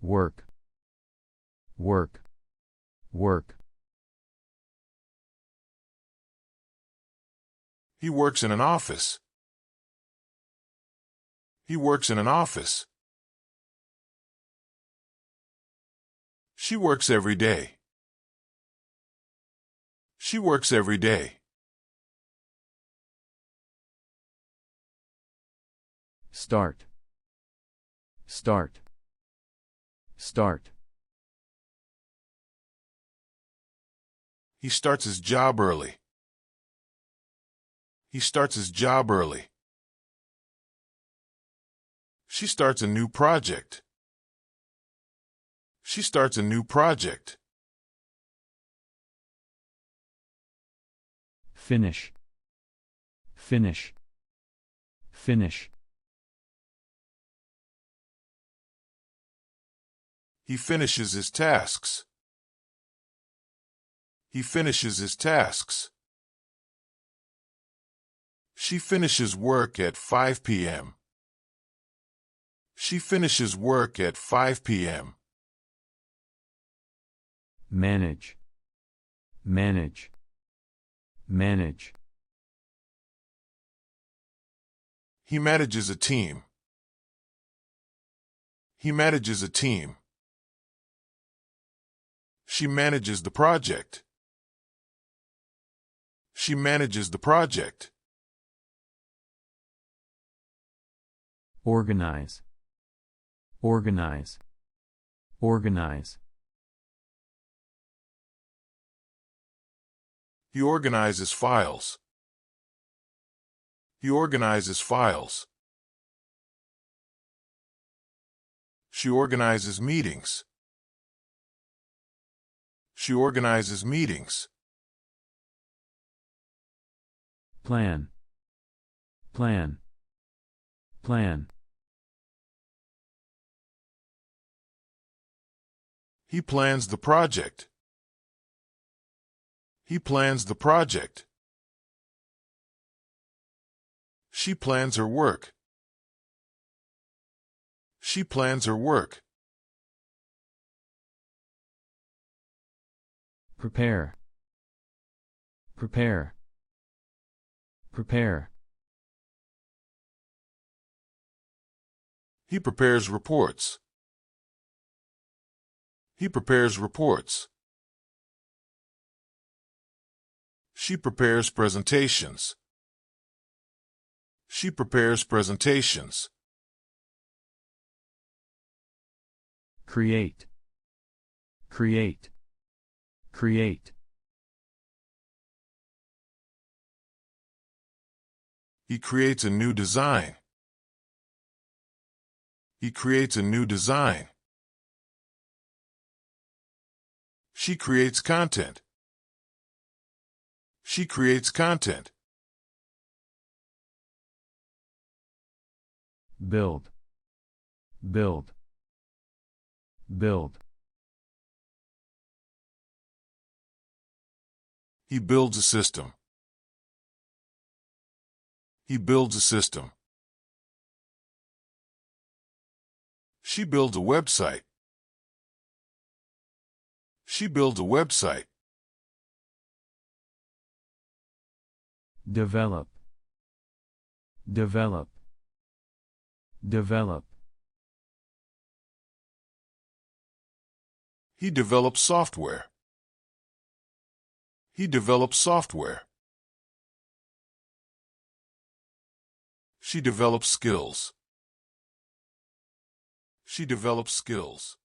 work, work, work. He works in an office. He works in an office. She works every day. She works every day. Start, start, start. He starts his job early. He starts his job early. She starts a new project. She starts a new project. Finish, finish, finish. He finishes his tasks. He finishes his tasks. She finishes work at 5 p.m. She finishes work at 5 p.m. Manage, manage, manage. He manages a team. He manages a team. She manages the project. She manages the project. Organize, organize, organize. He organizes files. He organizes files. She organizes meetings. She organizes meetings. Plan, plan, plan. He plans the project. He plans the project. She plans her work. She plans her work. Prepare, prepare, prepare. He prepares reports. He prepares reports. She prepares presentations. She prepares presentations. Create, create, create. He creates a new design. He creates a new design. She creates content. She creates content. Build, build, build. He builds a system. He builds a system. She builds a website. She builds a website. Develop, develop, develop. He develops software. He develops software. She develops skills. She develops skills.